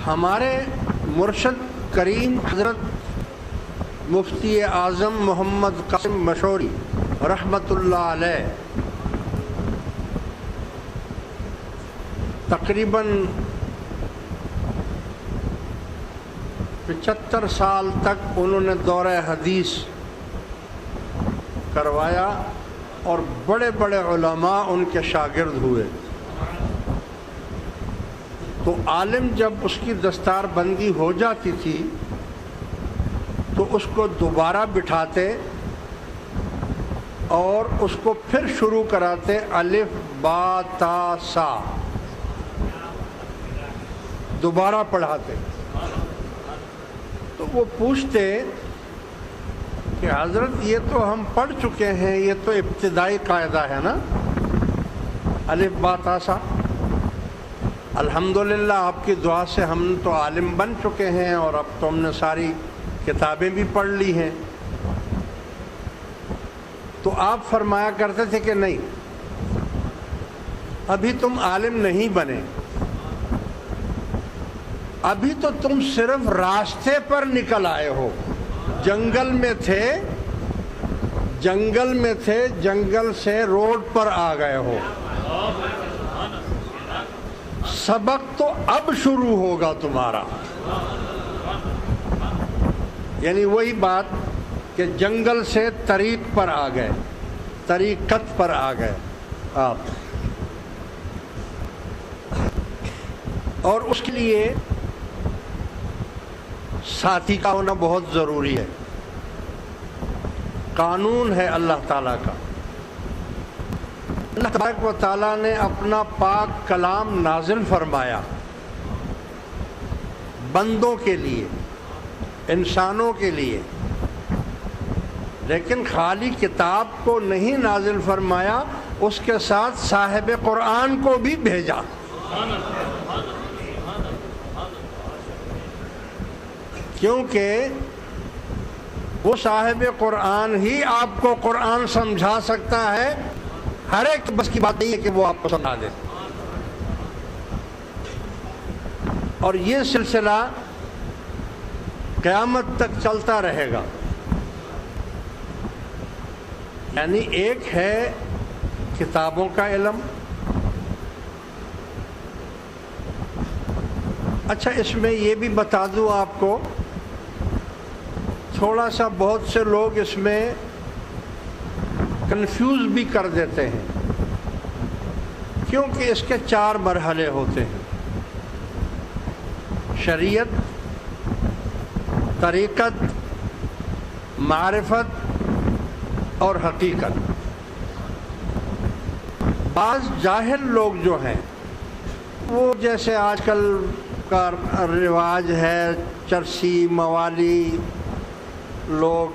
ہمارے مرشد کریم حضرت مفتی اعظم محمد قاسم مشوری رحمۃ اللہ علیہ تقریباً 75 سال تک انہوں نے دورہ حدیث کروایا اور بڑے بڑے علماء ان کے شاگرد ہوئے. تو عالم جب اس کی دستار بندی ہو جاتی تھی تو اس کو دوبارہ بٹھاتے اور اس کو پھر شروع کراتے الف با تا سا، دوبارہ پڑھاتے. تو وہ پوچھتے کہ حضرت یہ تو ہم پڑھ چکے ہیں، یہ تو ابتدائی قاعدہ ہے نا، الف با تا سا. الحمدللہ آپ کی دعا سے ہم تو عالم بن چکے ہیں اور اب تو ہم نے ساری کتابیں بھی پڑھ لی ہیں. تو آپ فرمایا کرتے تھے کہ نہیں، ابھی تم عالم نہیں بنے، ابھی تو تم صرف راستے پر نکل آئے ہو. جنگل میں تھے، جنگل سے روڈ پر آ گئے ہو. سبق تو اب شروع ہوگا تمہارا. یعنی وہی بات کہ جنگل سے طریق پر آ گئے، طریقت پر آ گئے آپ. اور اس کے لیے ساتھی کا ہونا بہت ضروری ہے. قانون ہے اللہ تعالیٰ کا. اللہ تبارک و تعالیٰ نے اپنا پاک کلام نازل فرمایا بندوں کے لیے، انسانوں کے لیے، لیکن خالی کتاب کو نہیں نازل فرمایا، اس کے ساتھ صاحب قرآن کو بھی بھیجا. کیونکہ وہ صاحب قرآن ہی آپ کو قرآن سمجھا سکتا ہے. ہر ایک بس کی بات نہیں ہے کہ وہ آپ کو سمجھا دے. اور یہ سلسلہ قیامت تک چلتا رہے گا. یعنی ایک ہے کتابوں کا علم. اچھا، اس میں یہ بھی بتا دوں آپ کو، تھوڑا سا بہت سے لوگ اس میں کنفیوز بھی کر دیتے ہیں، کیونکہ اس کے 4 مرحلے ہوتے ہیں: شریعت، طریقت، معرفت اور حقیقت. بعض جاہل لوگ جو ہیں وہ جیسے آج کل کا رواج ہے، چرسی موالی لوگ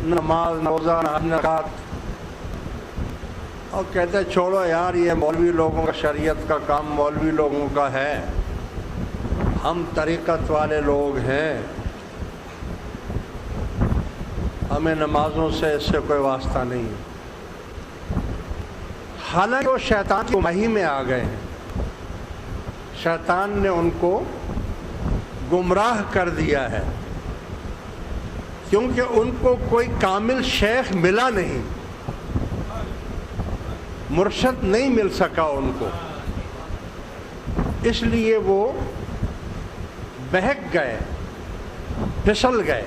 نماز روزہ نکات، اور کہتے ہیں چھوڑو یار یہ مولوی لوگوں کا، شریعت کا کام مولوی لوگوں کا ہے، ہم طریقت والے لوگ ہیں، ہمیں نمازوں سے اس سے کوئی واسطہ نہیں. حالانکہ وہ شیطان کی گمراہی میں آ گئے ہیں. شیطان نے ان کو گمراہ کر دیا ہے، کیونکہ ان کو کوئی کامل شیخ ملا نہیں، مرشد نہیں مل سکا ان کو. اس لیے وہ بہک گئے، پھسل گئے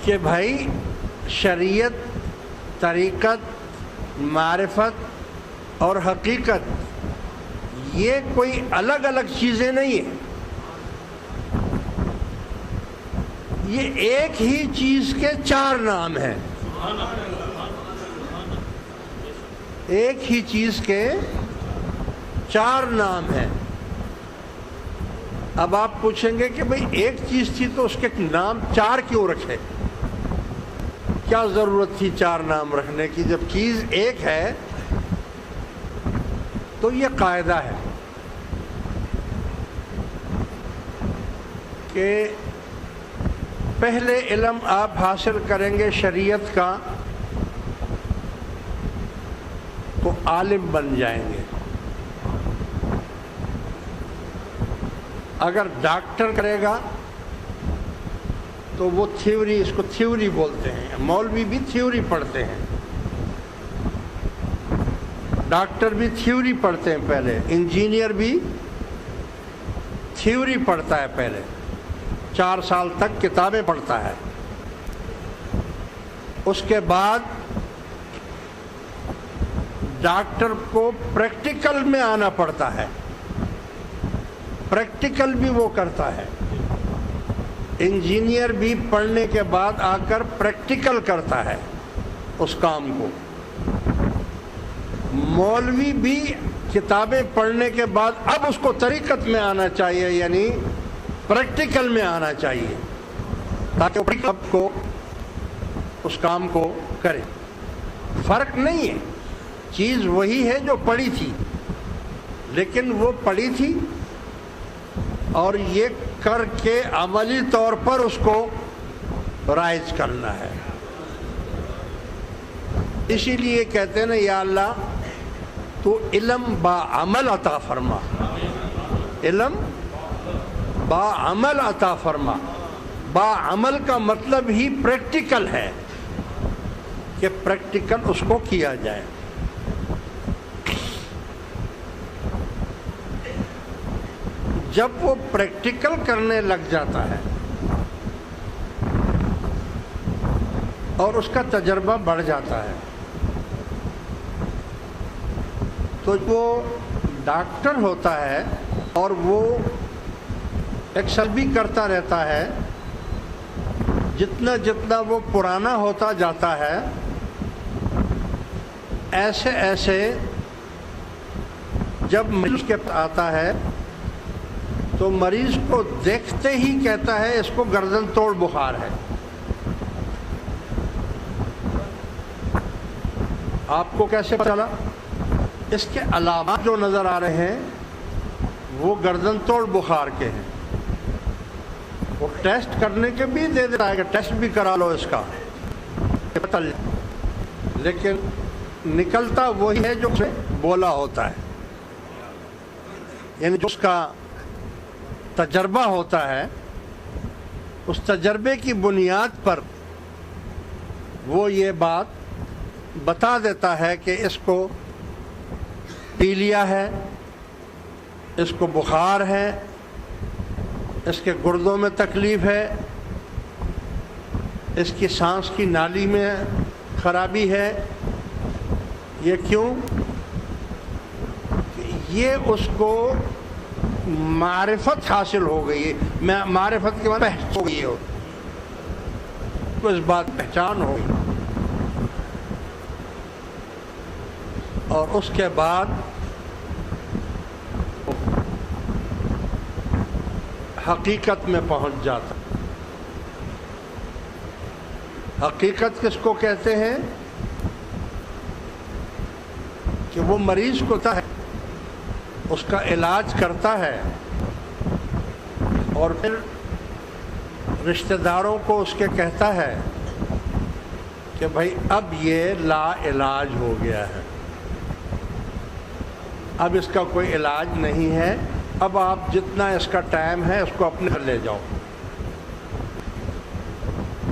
کہ بھائی شریعت، طریقت، معرفت اور حقیقت یہ کوئی الگ الگ چیزیں نہیں ہیں، یہ ایک ہی چیز کے 4 نام ہیں. ایک ہی چیز کے 4 نام ہیں. اب آپ پوچھیں گے کہ بھئی ایک چیز تھی تو اس کے نام 4 کیوں رکھے؟ کیا ضرورت تھی 4 نام رکھنے کی جب چیز ایک ہے؟ تو یہ قاعدہ ہے کہ پہلے علم آپ حاصل کریں گے شریعت کا تو عالم بن جائیں گے. اگر ڈاکٹر کرے گا تو وہ تھیوری، اس کو تھیوری بولتے ہیں، مولوی بھی تھیوری پڑھتے ہیں، ڈاکٹر بھی تھیوری پڑھتے ہیں پہلے، انجینئر بھی تھیوری پڑھتا ہے پہلے، 4 سال تک کتابیں پڑھتا ہے، اس کے بعد ڈاکٹر کو پریکٹیکل میں آنا پڑتا ہے، پریکٹیکل بھی وہ کرتا ہے، انجینئر بھی پڑھنے کے بعد آ کر پریکٹیکل کرتا ہے اس کام کو، مولوی بھی کتابیں پڑھنے کے بعد اب اس کو طریقت میں آنا چاہیے، یعنی پریکٹیکل میں آنا چاہیے تاکہ وہ کو اس کام کو کرے۔ فرق نہیں ہے، چیز وہی ہے جو پڑھی تھی، لیکن وہ پڑھی تھی اور یہ کر کے عملی طور پر اس کو رائج کرنا ہے۔ اسی لیے کہتے ہیں نا، یا اللہ تو علم با عمل عطا فرما، علم با عمل عطا فرما۔ با عمل کا مطلب ہی پریکٹیکل ہے کہ پریکٹیکل اس کو کیا جائے۔ جب وہ پریکٹیکل کرنے لگ جاتا ہے اور اس کا تجربہ بڑھ جاتا ہے تو وہ ڈاکٹر ہوتا ہے اور وہ ایکسل بھی کرتا رہتا ہے، جتنا جتنا وہ پرانا ہوتا جاتا ہے ایسے ایسے جب مریض کے پاس آتا ہے تو مریض کو دیکھتے ہی کہتا ہے اس کو گردن توڑ بخار ہے۔ آپ کو کیسے پتہ چلا؟ اس کے علامات جو نظر آ رہے ہیں وہ گردن توڑ بخار کے ہیں۔ وہ ٹیسٹ کرنے کے بھی دے دیتا ہے کہ ٹیسٹ بھی کرا لو اس کا، لیکن نکلتا وہی ہے جو اسے بولا ہوتا ہے، یعنی جو اس کا تجربہ ہوتا ہے اس تجربے کی بنیاد پر وہ یہ بات بتا دیتا ہے کہ اس کو پیلیا ہے، اس کو بخار ہے، اس کے گردوں میں تکلیف ہے، اس کی سانس کی نالی میں خرابی ہے۔ یہ کیوں؟ یہ اس کو معرفت حاصل ہو گئی ہے، معرفت کے معنی پہچان ہو گئی ہے، تو اس بات پہچان ہو گئی، اور اس کے بعد حقیقت میں پہنچ جاتا۔ حقیقت کس کو کہتے ہیں؟ کہ وہ مریض کو ہے اس کا علاج کرتا ہے اور پھر رشتہ داروں کو اس کے کہتا ہے کہ بھائی اب یہ لا علاج ہو گیا ہے، اب اس کا کوئی علاج نہیں ہے، اب آپ جتنا اس کا ٹائم ہے اس کو اپنے گھر لے جاؤ،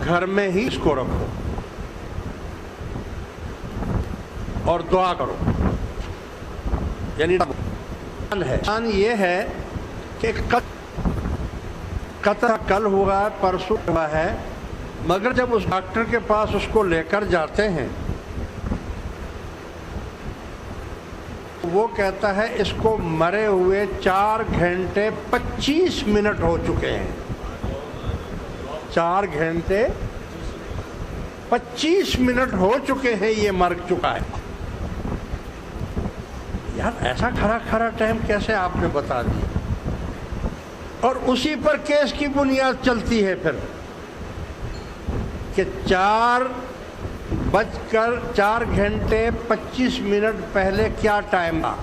گھر میں ہی اس کو رکھو اور دعا کرو۔ یعنی یہ ہے کہ قطع کل ہوا ہے، پرسوں ہوا ہے، مگر جب اس ڈاکٹر کے پاس اس کو لے کر جاتے ہیں وہ کہتا ہے اس کو مرے ہوئے 4 گھنٹے 25 منٹ ہو چکے ہیں، 4 گھنٹے 25 منٹ ہو چکے ہیں، یہ مر چکا ہے۔ یار ایسا کھڑا ٹائم کیسے آپ نے بتا دیا؟ اور اسی پر کیس کی بنیاد چلتی ہے پھر کہ 4 گھنٹے 25 منٹ پہلے کیا ٹائم تھا؟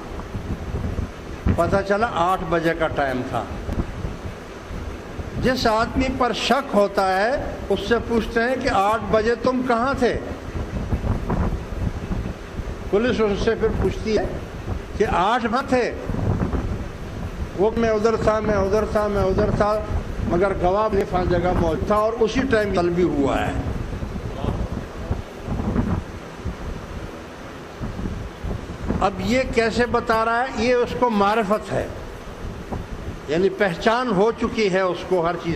پتہ چلا 8 بجے کا ٹائم تھا۔ جس آدمی پر شک ہوتا ہے اس سے پوچھتے ہیں کہ 8 بجے تم کہاں تھے؟ پولیس اس سے پھر پوچھتی ہے کہ 8 بجے تھے، وہ میں ادھر تھا مگر گواہ فلاں جگہ موجود تھا اور اسی ٹائم طلبی ہوا ہے. اب یہ کیسے بتا رہا ہے؟ یہ اس کو معرفت ہے، یعنی پہچان ہو چکی ہے اس کو ہر چیز.